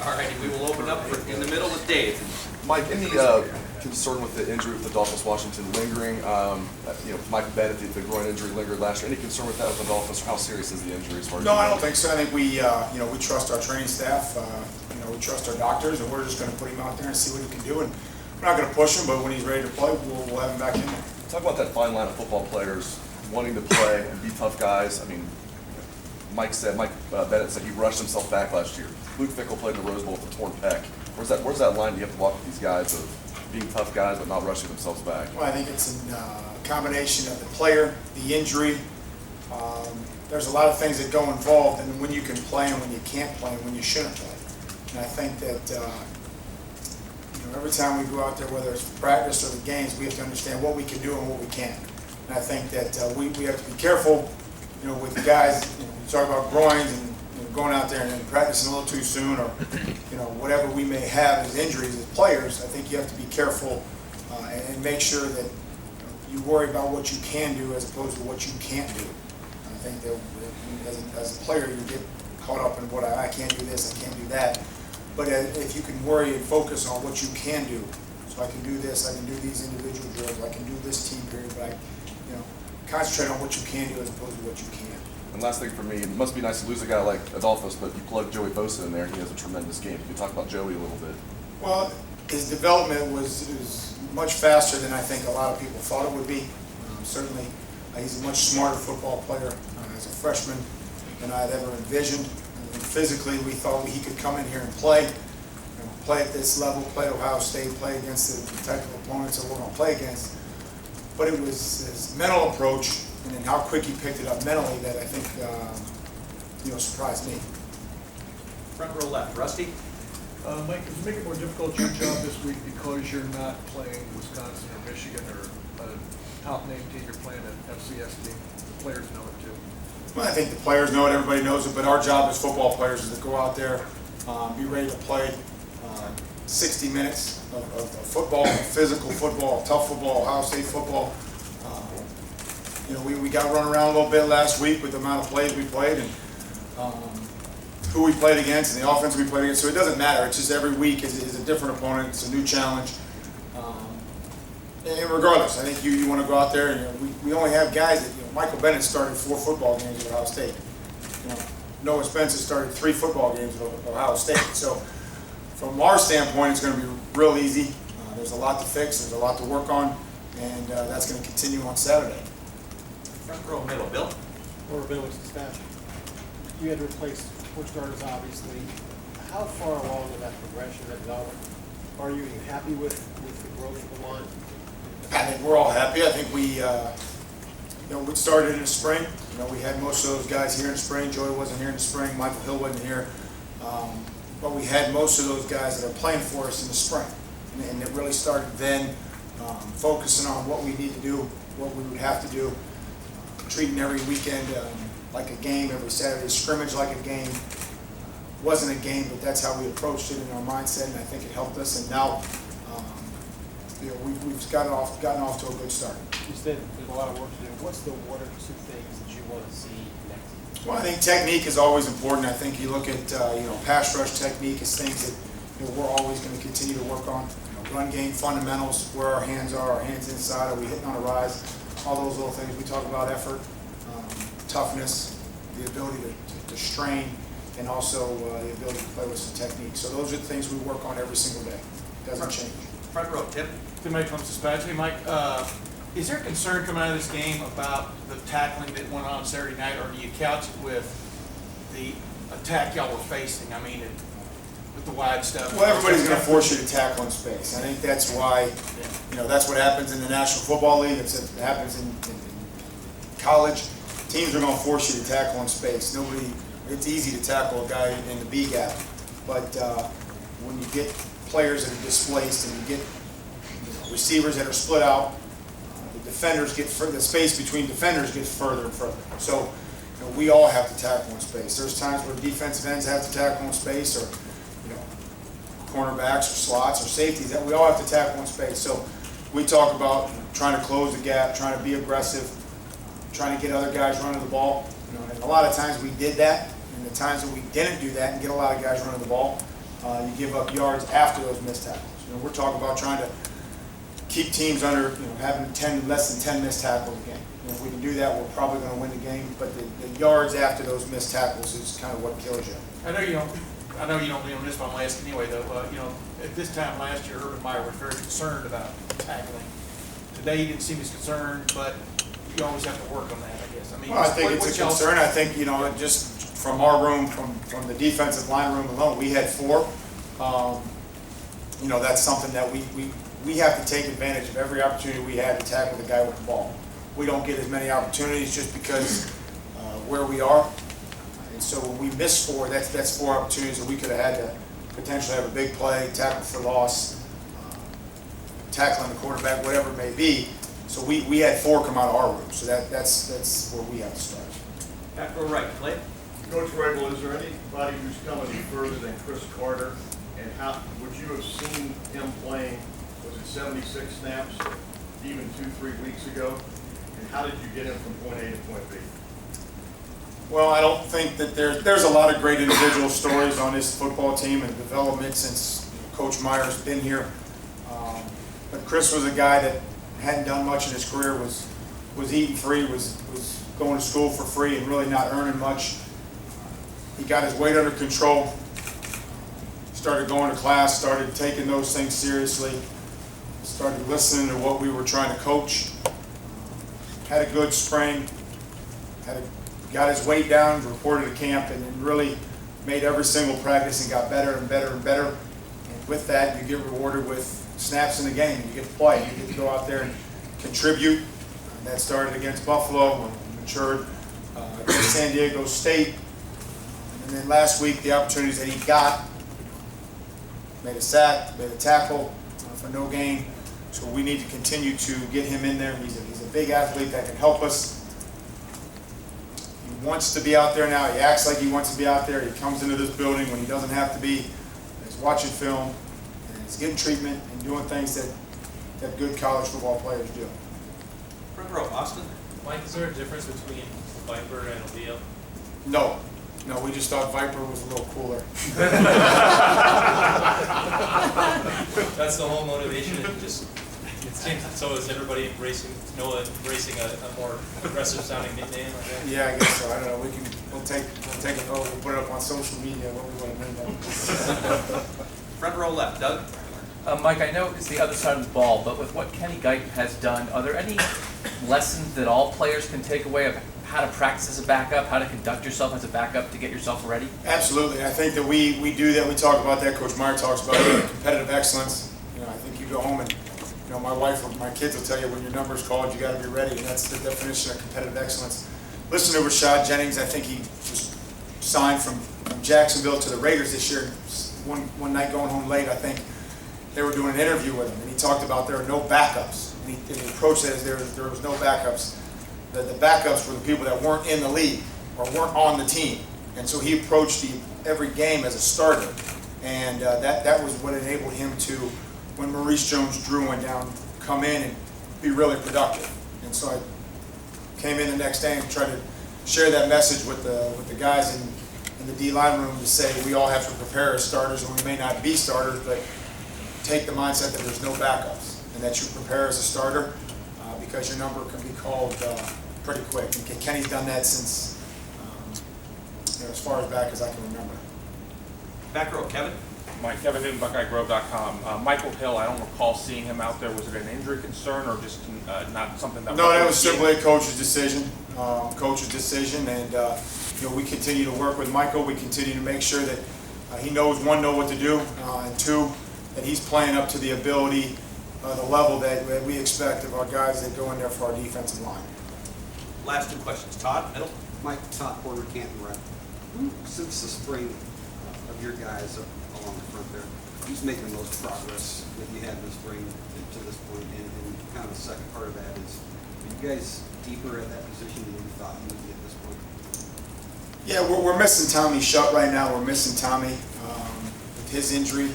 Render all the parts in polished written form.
All righty, we will open up in the middle with Dave. Mike, any concern with the injury with Adolphus Washington lingering? Mike Bennett, the groin injury lingered last year. Any concern with that with Adolphus, or how serious is the injury as far as? No, I don't think so. I think we trust our training staff. We trust our doctors, and we're just going to put him out there and see what he can do. And we're not going to push him, but when he's ready to play, we'll have him back in there. Talk about that fine line of football players wanting to play and be tough guys. I mean, Mike Bennett said he rushed himself back last year. Luke Fickell played in the Rose Bowl with a torn pec. Where's that line you have to walk with these guys of being tough guys but not rushing themselves back? Well, I think it's a combination of the player, the injury. There's a lot of things that go involved, and when you can play and when you can't play and when you shouldn't play. And I think that every time we go out there, whether it's practice or the games, we have to understand what we can do and what we can't. And I think that we have to be careful, with the guys. You talk about groins and going out there and practicing a little too soon, or whatever we may have as injuries as players. I think you have to be careful and make sure that you worry about what you can do as opposed to what you can't do. I think that as a player, you get caught up in what I can't do this, I can't do that. But if you can worry and focus on what you can do, so I can do this, I can do these individual drills, I can do this team period, but I concentrate on what you can do as opposed to what you can't. And last thing for me, it must be nice to lose a guy like Adolphus, but you plug Joey Bosa in there, and he has a tremendous game. Can you talk about Joey a little bit? Well, his development was much faster than I think a lot of people thought it would be. Certainly, he's a much smarter football player as a freshman than I had ever envisioned. Physically, we thought he could come in here and play at this level, play at Ohio State, play against the type of opponents that we're going to play against. But it was his mental approach and then how quick he picked it up mentally that I think surprised me. Front row left, Rusty. Mike, does it make it more difficult your job this week because you're not playing Wisconsin or Michigan or a top name team? You're playing an FCS team. The players know it too. Well, I think the players know it, everybody knows it, but our job as football players is to go out there, be ready to play 60 minutes of football, physical football, tough football, Ohio State football. We got run around a little bit last week with the amount of plays we played and who we played against and the offense we played against. So it doesn't matter. It's just every week is a different opponent. It's a new challenge. And regardless, I think you want to go out there and we only have guys that Michael Bennett started 4 football games at Ohio State. Noah Spencer started 3 football games at Ohio State. So from our standpoint, it's going to be real easy. There's a lot to fix. There's a lot to work on, and that's going to continue on Saturday. Front row middle, Bill. Or Bill was dispatched. You had to replace 4 starters, obviously. How far along in that progression, that development, are you? Are you happy with the growth of the line? I think we're all happy. I think we started in the spring. We had most of those guys here in the spring. Joey wasn't here in the spring. Michael Hill wasn't here. But we had most of those guys that are playing for us in the spring. And it really started then, focusing on what we need to do, what we would have to do, treating every weekend like a game, every Saturday scrimmage like a game. Wasn't a game, but that's how we approached it in our mindset, and I think it helped us. And now, we've gotten off to a good start. You said there's a lot of work to do. What's the 1 or 2 things that you want to see next? Well, I think technique is always important. I think you look at pass rush technique is things that we're always going to continue to work on. Run game fundamentals, where our hands inside, are we hitting on a rise? All those little things. We talk about effort, toughness, the ability to strain, and also the ability to play with some technique. So those are the things we work on every single day. It doesn't change. Front row, Tim. Tim Mike from Dispatch. Hey, Mike, is there concern coming out of this game about the tackling that went on Saturday night, or do you couch it with the attack y'all were facing? I mean, with the wide stuff. Well, everybody's going to force you to tackle in space. I think that's why, that's what happens in the National Football League. It happens in college. Teams are going to force you to tackle in space. It's easy to tackle a guy in the B gap, but when you get players that are displaced and you get receivers that are split out, the space between defenders gets further and further. So we all have to tackle in space. There's times where defensive ends have to tackle in space, or cornerbacks or slots or safeties, that we all have to tackle in space. So we talk about trying to close the gap, trying to be aggressive, trying to get other guys running the ball. You know, and a lot of times we did that, and the times that we didn't do that and get a lot of guys running the ball, you give up yards after those missed tackles. You know, we're talking about trying to keep teams under, you know, having less than 10 missed tackles a game. You know, if we can do that, we're probably going to win the game. But the yards after those missed tackles is kind of what kills you. I know you don't lean on this, but I'm asking anyway, though. You know, at this time last year, Urban Meyer was very concerned about tackling. Today, he didn't seem as concerned, but you always have to work on that, I guess. I mean, Well, I think it's a concern. I think, you know, just from our room, from the defensive line room alone, we had 4. You know, that's something that we have to take advantage of every opportunity we have to tackle the guy with the ball. We don't get as many opportunities just because where we are. And so when we miss 4, that's 4 opportunities that we could have had to potentially have a big play, tackle for loss, tackling the quarterback, whatever it may be. So we had 4 come out of our room. So that's where we have to start. Back row right, Clay. Coach Vrabel, is there anybody who's coming further than Chris Carter? And how would you have seen him playing, was it 76 snaps, even 2-3 weeks ago? And how did you get him from point A to point B? Well, I don't think that there's a lot of great individual stories on this football team and development since Coach Meyer's been here. But Chris was a guy that hadn't done much in his career, was eating free, was going to school for free and really not earning much. He got his weight under control, started going to class, started taking those things seriously, started listening to what we were trying to coach. Had a good spring, got his weight down, reported to camp, and then really made every single practice and got better and better and better. And with that, you get rewarded with snaps in the game. You get to play. You get to go out there and contribute. And that started against Buffalo, matured against San Diego State. And then last week, the opportunities that he got, made a sack, made a tackle for no gain. So we need to continue to get him in there. He's a big athlete that can help us. He wants to be out there now. He acts like he wants to be out there. He comes into this building when he doesn't have to be. He's watching film, and he's getting treatment and doing things that good college football players do. Front row, Austin. Mike, is there a difference between Viper and a Leo? No, we just thought Viper was a little cooler. That's the whole motivation. It seems so. Is everybody embracing a more aggressive sounding nickname like that? Yeah, I guess so. I don't know. We'll take it over. We'll put it up on social media. What we want to name that. Front row left, Doug. Mike, I know it's the other side of the ball, but with what Kenny Guyton has done, are there any lessons that all players can take away of how to practice as a backup, how to conduct yourself as a backup to get yourself ready? Absolutely. I think that we do that. We talk about that. Coach Meyer talks about it. Competitive excellence. You know, I think you go home and, you know, my wife or my kids will tell you when your number's called, you got to be ready, and that's the definition of competitive excellence. Listen to Rashad Jennings. I think he was signed from Jacksonville to the Raiders this year. One night going home late, I think they were doing an interview with him, and he talked about there are no backups. And he approached it as there was no backups. The backups were the people that weren't in the league or weren't on the team. And so he approached every game as a starter. And that was what enabled him to, when Maurice Jones-Drew went down, come in and be really productive. And so I came in the next day and tried to share that message with the guys in the D-line room to say we all have to prepare as starters, and we may not be starters, but take the mindset that there's no backups and that you prepare as a starter because your number can be called pretty quick. And Kenny's done that since as far as back as I can remember. Back row, Kevin. Mike, Kevin Newton, BuckeyeGrove.com. Michael Hill, I don't recall seeing him out there. Was it an injury concern or just not something that? No, that was simply a coach's decision. And you know, we continue to work with Michael. We continue to make sure that he knows, one, know what to do, and two, that he's playing up to the ability, the level that we expect of our guys that go in there for our defensive line. Last 2 questions. Todd, middle. Mike, top corner, Canton rep. Since the spring of your guys along the front there, who's making the most progress that you had in the spring to this point? And kind of the second part of that is, are you guys deeper at that position than you thought you would be at this point? Yeah, we're missing Tommy Shutt right now. We're missing Tommy with his injury.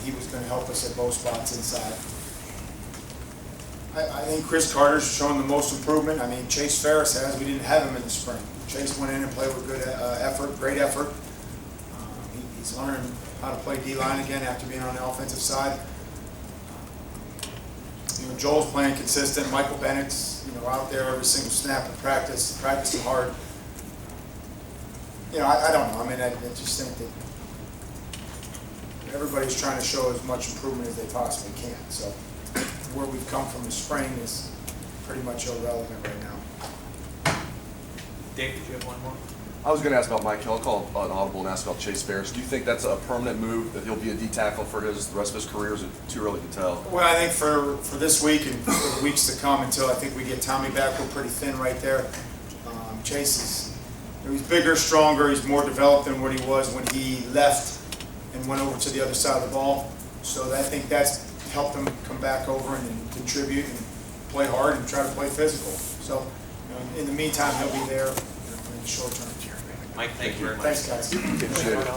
He was going to help us at both spots inside. I think Chris Carter's shown the most improvement. I mean, Chase Ferris has. We didn't have him in the spring. Chase went in and played with good effort, great effort. He's learning how to play D-line again after being on the offensive side. You know, Joel's playing consistent. Michael Bennett's, you know, out there every single snap of practice, practicing hard. You know, I don't know. I mean, I just think that everybody's trying to show as much improvement as they possibly can. So where we've come from the spring is pretty much irrelevant right now. Dave, did you have one more? I was gonna ask about Mike Hill. I'll call an audible and ask about Chase Ferris. Do you think that's a permanent move, that he'll be a D tackle for the rest of his career, or is it too early to tell? Well, I think for this week and for the weeks to come, until I think we get Tommy back, we're pretty thin right there. Chase is, you know, he's bigger, stronger, he's more developed than what he was when he left and went over to the other side of the ball. So I think that's helped him come back over and contribute and play hard and try to play physical. So, you know, in the meantime, he'll be there, you know, in the short term. Mike, thank you very much. Thanks, guys. Appreciate it.